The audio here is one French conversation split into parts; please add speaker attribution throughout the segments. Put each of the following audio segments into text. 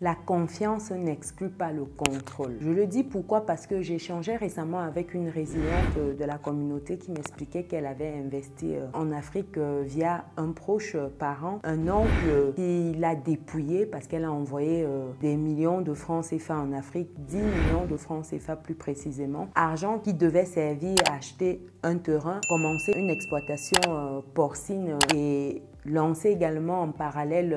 Speaker 1: La confiance n'exclut pas le contrôle. Je le dis pourquoi? Parce que j'ai échangé récemment avec une résiliente de la communauté qui m'expliquait qu'elle avait investi en Afrique via un proche parent, un oncle qui l'a dépouillé parce qu'elle a envoyé des millions de francs CFA en Afrique, 10 millions de francs CFA plus précisément, argent qui devait servir à acheter un terrain, commencer une exploitation porcine et lancer également en parallèle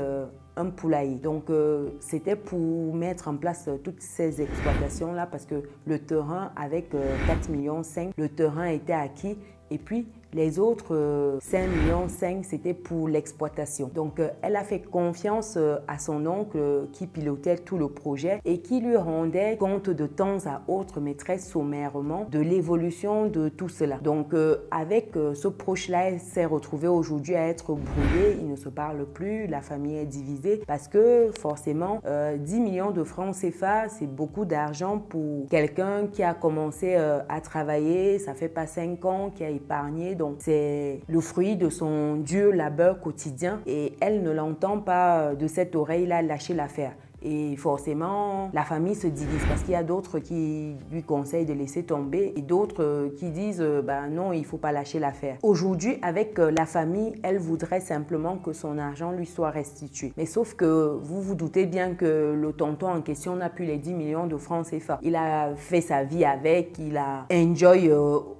Speaker 1: un poulailler. Donc, c'était pour mettre en place toutes ces exploitations-là parce que le terrain, avec 4,5 millions, le terrain était acquis et puis les autres 5,5 millions, c'était pour l'exploitation. Donc, elle a fait confiance à son oncle qui pilotait tout le projet et qui lui rendait compte de temps à autre, mais très sommairement, de l'évolution de tout cela. Donc, avec ce proche-là, elle s'est retrouvée aujourd'hui à être brouillée. Il ne se parle plus, la famille est divisée parce que forcément, 10 millions de francs CFA, c'est beaucoup d'argent pour quelqu'un qui a commencé à travailler, ça fait pas 5 ans, qui a épargné. Donc, c'est le fruit de son dur labeur quotidien et elle ne l'entend pas de cette oreille-là lâcher l'affaire. Et forcément, la famille se divise parce qu'il y a d'autres qui lui conseillent de laisser tomber et d'autres qui disent ben non, il ne faut pas lâcher l'affaire. Aujourd'hui, avec la famille, elle voudrait simplement que son argent lui soit restitué. Mais sauf que vous vous doutez bien que le tonton en question n'a plus les 10 millions de francs CFA. Il a fait sa vie avec, il a enjoy,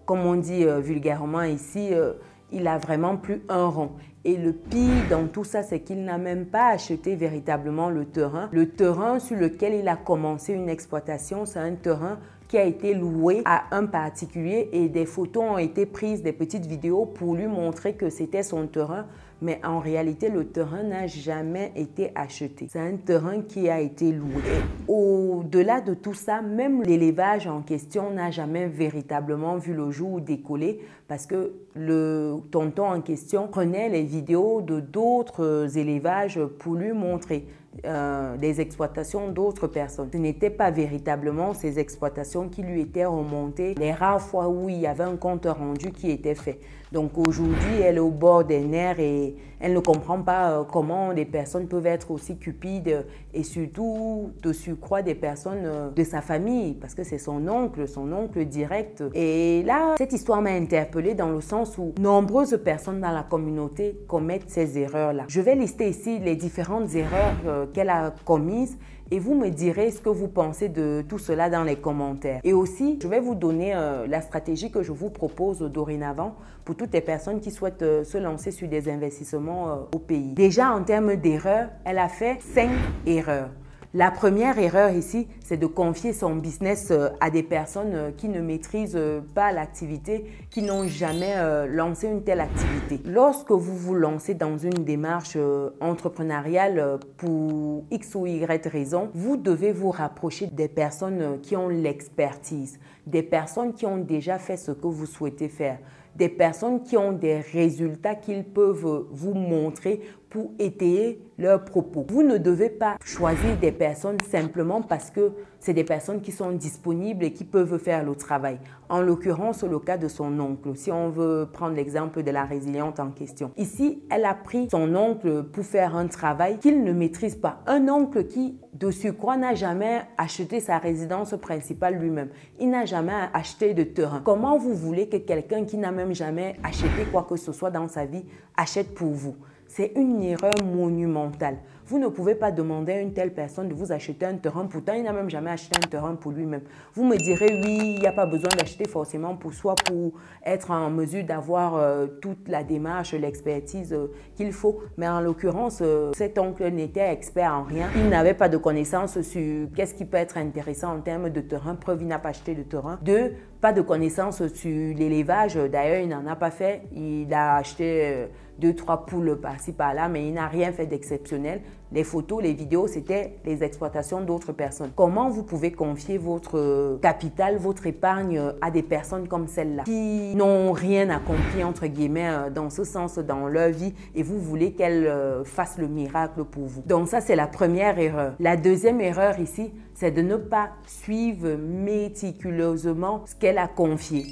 Speaker 1: comme on dit vulgairement ici, il a vraiment plus un rond. Et le pire dans tout ça, c'est qu'il n'a même pas acheté véritablement le terrain. Le terrain sur lequel il a commencé une exploitation, c'est un terrain qui a été loué à un particulier et des photos ont été prises, des petites vidéos pour lui montrer que c'était son terrain. Mais en réalité, le terrain n'a jamais été acheté. C'est un terrain qui a été loué. Au-delà de tout ça, même l'élevage en question n'a jamais véritablement vu le jour décoller parce que le tonton en question prenait les vidéos de d'autres élevages pour lui montrer des exploitations d'autres personnes. Ce n'était pas véritablement ces exploitations qui lui étaient remontées les rares fois où il y avait un compte rendu qui était fait. Donc aujourd'hui, elle est au bord des nerfs et elle ne comprend pas comment des personnes peuvent être aussi cupides et surtout de surcroît des personnes de sa famille parce que c'est son oncle direct. Et là, cette histoire m'a interpellée dans le sens où nombreuses personnes dans la communauté commettent ces erreurs-là. Je vais lister ici les différentes erreurs qu'elle a commises et vous me direz ce que vous pensez de tout cela dans les commentaires. Et aussi, je vais vous donner la stratégie que je vous propose dorénavant pour toutes les personnes qui souhaitent se lancer sur des investissements au pays. Déjà, en termes d'erreurs, elle a fait 5 erreurs. La première erreur ici, c'est de confier son business à des personnes qui ne maîtrisent pas l'activité, qui n'ont jamais lancé une telle activité. Lorsque vous vous lancez dans une démarche entrepreneuriale pour X ou Y raison, vous devez vous rapprocher des personnes qui ont l'expertise, des personnes qui ont déjà fait ce que vous souhaitez faire, des personnes qui ont des résultats qu'ils peuvent vous montrer pour étayer leurs propos. Vous ne devez pas choisir des personnes simplement parce que c'est des personnes qui sont disponibles et qui peuvent faire le travail. En l'occurrence, le cas de son oncle, si on veut prendre l'exemple de la résiliente en question. Ici, elle a pris son oncle pour faire un travail qu'il ne maîtrise pas. Un oncle qui, de surcroît, n'a jamais acheté sa résidence principale lui-même. Il n'a jamais acheté de terrain. Comment vous voulez que quelqu'un qui n'a même jamais acheté quoi que ce soit dans sa vie achète pour vous? C'est une erreur monumentale. Vous ne pouvez pas demander à une telle personne de vous acheter un terrain, pourtant il n'a même jamais acheté un terrain pour lui-même. Vous me direz, oui, il n'y a pas besoin d'acheter forcément pour soi, pour être en mesure d'avoir toute la démarche, l'expertise qu'il faut. Mais en l'occurrence, cet oncle n'était expert en rien. Il n'avait pas de connaissances sur qu'est-ce qui peut être intéressant en termes de terrain. Preuve, il n'a pas acheté de terrain. 2, pas de connaissances sur l'élevage. D'ailleurs, il n'en a pas fait. Il a acheté 2-3 poules par-ci, par-là, mais il n'a rien fait d'exceptionnel. Les photos, les vidéos, c'était les exploitations d'autres personnes. Comment vous pouvez confier votre capital, votre épargne à des personnes comme celle-là qui n'ont rien accompli, entre guillemets, dans ce sens, dans leur vie et vous voulez qu'elles fassent le miracle pour vous? Donc ça, c'est la première erreur. La deuxième erreur ici, c'est de ne pas suivre méticuleusement ce qu'elle a confié,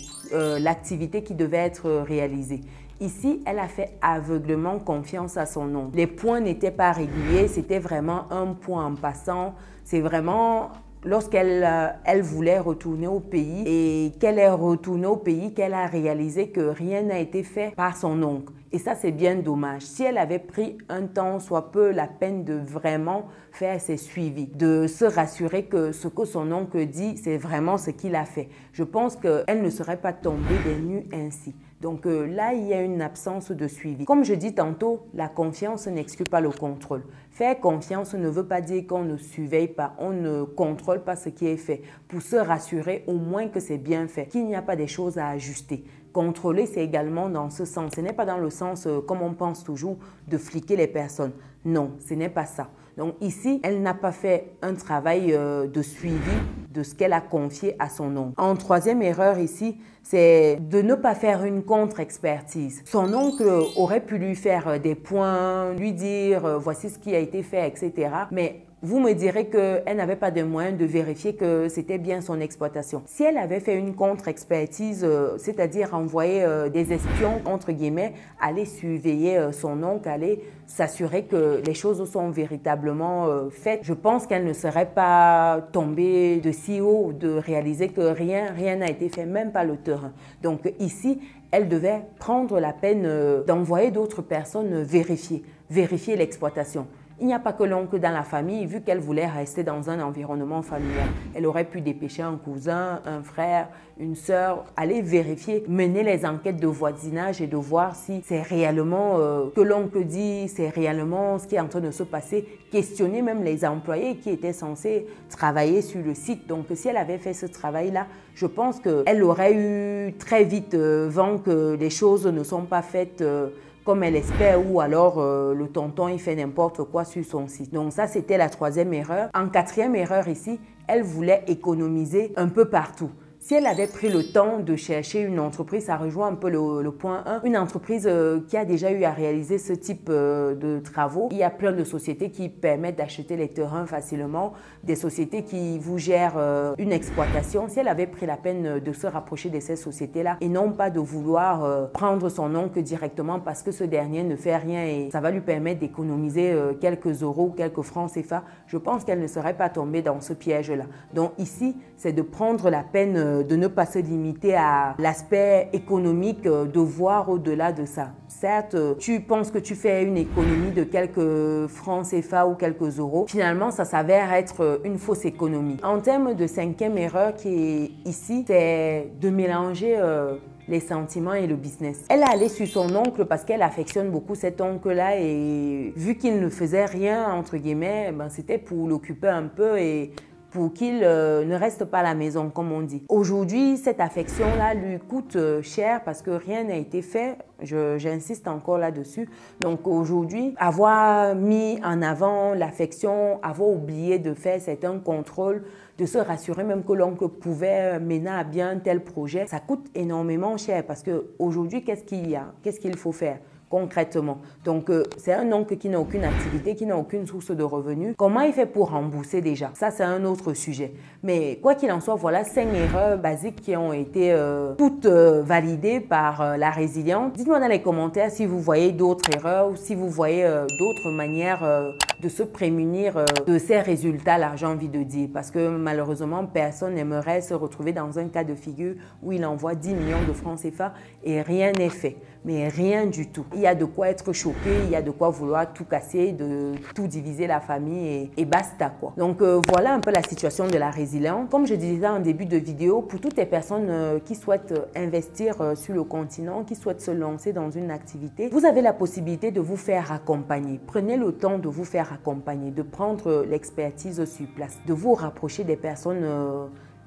Speaker 1: l'activité qui devait être réalisée. Ici, elle a fait aveuglément confiance à son oncle. Les points n'étaient pas réguliers, c'était vraiment un point en passant. C'est vraiment lorsqu'elle voulait retourner au pays et qu'elle est retournée au pays qu'elle a réalisé que rien n'a été fait par son oncle. Et ça, c'est bien dommage. Si elle avait pris un temps, soit peu, la peine de vraiment faire ses suivis, de se rassurer que ce que son oncle dit, c'est vraiment ce qu'il a fait, je pense qu'elle ne serait pas tombée des nues ainsi. Donc là, il y a une absence de suivi. Comme je dis tantôt, la confiance n'exclut pas le contrôle. Faire confiance ne veut pas dire qu'on ne surveille pas, on ne contrôle pas ce qui est fait pour se rassurer au moins que c'est bien fait, qu'il n'y a pas des choses à ajuster. Contrôler, c'est également dans ce sens. Ce n'est pas dans le sens, comme on pense toujours, de fliquer les personnes. Non, ce n'est pas ça. Donc ici, elle n'a pas fait un travail de suivi de ce qu'elle a confié à son oncle. En troisième erreur ici, c'est de ne pas faire une contre-expertise. Son oncle aurait pu lui faire des points, lui dire voici ce qui a été fait, etc. Mais vous me direz qu'elle n'avait pas de moyens de vérifier que c'était bien son exploitation. Si elle avait fait une contre-expertise, c'est-à-dire envoyer des espions, entre guillemets, aller surveiller son oncle, aller s'assurer que les choses sont véritablement faites, je pense qu'elle ne serait pas tombée de si haut de réaliser que rien n'a été fait, même pas le terrain. Donc ici, elle devait prendre la peine d'envoyer d'autres personnes vérifier l'exploitation. Il n'y a pas que l'oncle dans la famille, vu qu'elle voulait rester dans un environnement familial. Elle aurait pu dépêcher un cousin, un frère, une sœur, aller vérifier, mener les enquêtes de voisinage et de voir si c'est réellement que l'oncle dit, c'est réellement ce qui est en train de se passer. Questionner même les employés qui étaient censés travailler sur le site. Donc si elle avait fait ce travail-là, je pense qu'elle aurait eu très vite vent que les choses ne sont pas faites comme elle espère, ou alors le tonton il fait n'importe quoi sur son site. Donc ça, c'était la troisième erreur. En quatrième erreur ici, elle voulait économiser un peu partout. Si elle avait pris le temps de chercher une entreprise, ça rejoint un peu le point 1, une entreprise qui a déjà eu à réaliser ce type de travaux. Il y a plein de sociétés qui permettent d'acheter les terrains facilement, des sociétés qui vous gèrent une exploitation. Si elle avait pris la peine de se rapprocher de ces sociétés-là et non pas de vouloir prendre son oncle directement parce que ce dernier ne fait rien et ça va lui permettre d'économiser quelques euros, quelques francs CFA, je pense qu'elle ne serait pas tombée dans ce piège-là. Donc ici, c'est de prendre la peine de ne pas se limiter à l'aspect économique, de voir au-delà de ça. Certes, tu penses que tu fais une économie de quelques francs CFA ou quelques euros. Finalement, ça s'avère être une fausse économie. En termes de cinquième erreur qui est ici, c'est de mélanger les sentiments et le business. Elle est allée sur son oncle parce qu'elle affectionne beaucoup cet oncle-là et vu qu'il ne faisait rien, entre guillemets, ben, c'était pour l'occuper un peu et pour qu'il ne reste pas à la maison, comme on dit. Aujourd'hui, cette affection-là lui coûte cher parce que rien n'a été fait. J'insiste encore là-dessus. Donc aujourd'hui, avoir mis en avant l'affection, avoir oublié de faire certains contrôles, de se rassurer même que l'oncle pouvait mener à bien tel projet, ça coûte énormément cher parce qu'aujourd'hui, qu'est-ce qu'il y a? Qu'est-ce qu'il faut faire concrètement? Donc, c'est un oncle qui n'a aucune activité, qui n'a aucune source de revenus. Comment il fait pour rembourser déjà? Ça, c'est un autre sujet. Mais quoi qu'il en soit, voilà 5 erreurs basiques qui ont été toutes validées par la résilience. Dites-moi dans les commentaires si vous voyez d'autres erreurs ou si vous voyez d'autres manières de se prémunir de ces résultats-là, j'ai envie de dire. Parce que malheureusement, personne n'aimerait se retrouver dans un cas de figure où il envoie 10 millions de francs CFA et rien n'est fait. Mais rien du tout. Il y a de quoi être choqué, il y a de quoi vouloir tout casser, de tout diviser la famille et basta quoi. Donc voilà un peu la situation de la résilience. Comme je disais en début de vidéo, pour toutes les personnes qui souhaitent investir sur le continent, qui souhaitent se lancer dans une activité, vous avez la possibilité de vous faire accompagner. Prenez le temps de vous faire accompagner, de prendre l'expertise sur place, de vous rapprocher des personnes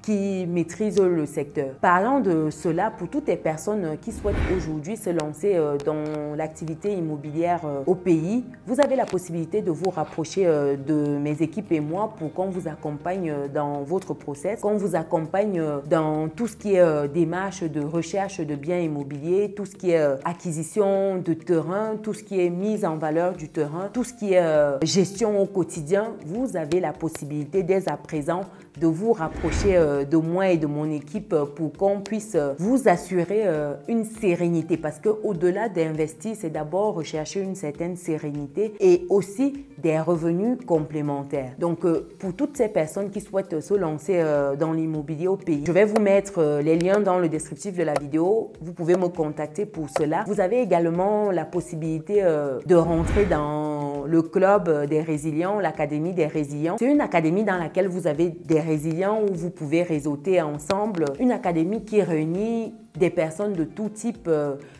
Speaker 1: qui maîtrisent le secteur. Parlant de cela, pour toutes les personnes qui souhaitent aujourd'hui se lancer dans l'activité immobilière au pays, vous avez la possibilité de vous rapprocher de mes équipes et moi pour qu'on vous accompagne dans votre process, qu'on vous accompagne dans tout ce qui est démarche de recherche de biens immobiliers, tout ce qui est acquisition de terrain, tout ce qui est mise en valeur du terrain, tout ce qui est gestion au quotidien. Vous avez la possibilité dès à présent de vous rapprocher de moi et de mon équipe pour qu'on puisse vous assurer une sérénité. Parce qu'au-delà d'investir, c'est d'abord rechercher une certaine sérénité et aussi des revenus complémentaires. Donc, pour toutes ces personnes qui souhaitent se lancer dans l'immobilier au pays, je vais vous mettre les liens dans le descriptif de la vidéo. Vous pouvez me contacter pour cela. Vous avez également la possibilité de rentrer dans le club des résilients, l'Académie des résilients. C'est une académie dans laquelle vous avez des résilients où vous pouvez réseauter ensemble. Une académie qui réunit des personnes de tout type,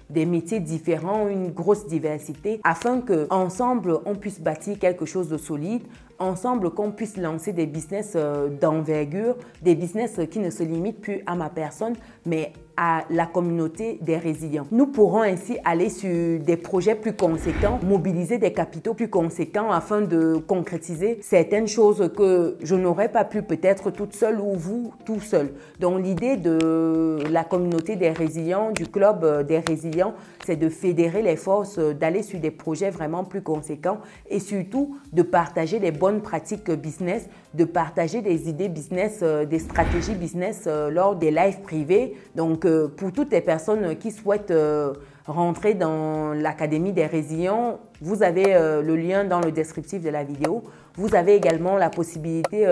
Speaker 1: des métiers différents, une grosse diversité, afin qu'ensemble, on puisse bâtir quelque chose de solide, ensemble, qu'on puisse lancer des business d'envergure, des business qui ne se limitent plus à ma personne, mais à la communauté des résilients. Nous pourrons ainsi aller sur des projets plus conséquents, mobiliser des capitaux plus conséquents afin de concrétiser certaines choses que je n'aurais pas pu peut-être toute seule ou vous tout seul. Donc l'idée de la communauté des résilients, du club des résilients, c'est de fédérer les forces, d'aller sur des projets vraiment plus conséquents et surtout de partager les bonnes pratiques business, de partager des idées business, des stratégies business lors des lives privés. Donc, pour toutes les personnes qui souhaitent rentrer dans l'Académie des résilients, vous avez le lien dans le descriptif de la vidéo. Vous avez également la possibilité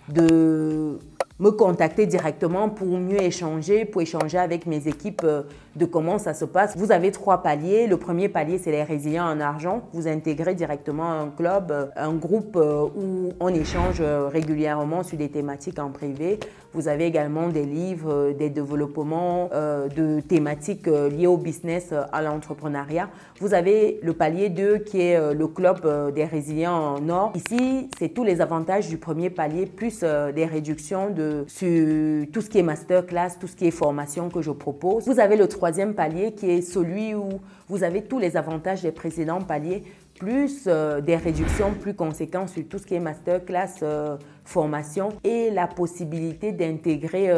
Speaker 1: de me contacter directement pour mieux échanger, pour échanger avec mes équipes de comment ça se passe. Vous avez 3 paliers. Le premier palier, c'est les résilients en argent. Vous intégrez directement un club, un groupe où on échange régulièrement sur des thématiques en privé. Vous avez également des livres, des développements de thématiques liées au business, à l'entrepreneuriat. Vous avez le palier 2 qui est le club des résilients en or. Ici, c'est tous les avantages du premier palier plus des réductions sur tout ce qui est masterclass, tout ce qui est formation que je propose. Vous avez le troisième palier qui est celui où vous avez tous les avantages des précédents paliers plus des réductions plus conséquentes sur tout ce qui est masterclass, formation et la possibilité d'intégrer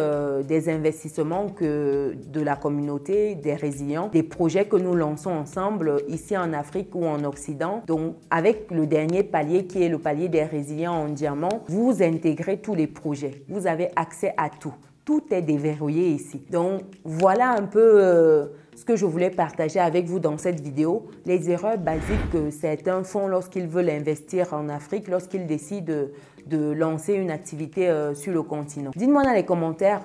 Speaker 1: des investissements de la communauté, des résilients, des projets que nous lançons ensemble ici en Afrique ou en Occident. Donc, avec le dernier palier qui est le palier des résilients en diamant, vous intégrez tous les projets. Vous avez accès à tout. Tout est déverrouillé ici. Donc, voilà un peu ce que je voulais partager avec vous dans cette vidéo. Les erreurs basiques que certains font lorsqu'ils veulent investir en Afrique, lorsqu'ils décident de lancer une activité sur le continent. Dites-moi dans les commentaires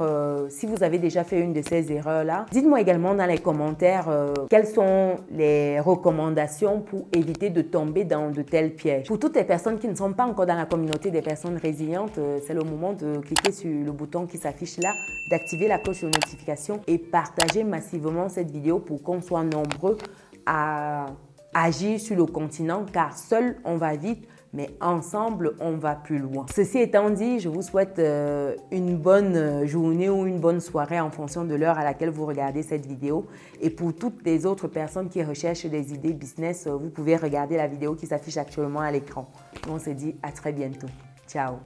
Speaker 1: si vous avez déjà fait une de ces erreurs-là. Dites-moi également dans les commentaires quelles sont les recommandations pour éviter de tomber dans de tels pièges. Pour toutes les personnes qui ne sont pas encore dans la communauté des personnes résilientes, c'est le moment de cliquer sur le bouton qui s'affiche là, d'activer la cloche de notification et partager massivement cette vidéo pour qu'on soit nombreux à agir sur le continent, car seul on va vite, mais ensemble, on va plus loin. Ceci étant dit, je vous souhaite une bonne journée ou une bonne soirée en fonction de l'heure à laquelle vous regardez cette vidéo. Et pour toutes les autres personnes qui recherchent des idées business, vous pouvez regarder la vidéo qui s'affiche actuellement à l'écran. On se dit à très bientôt. Ciao!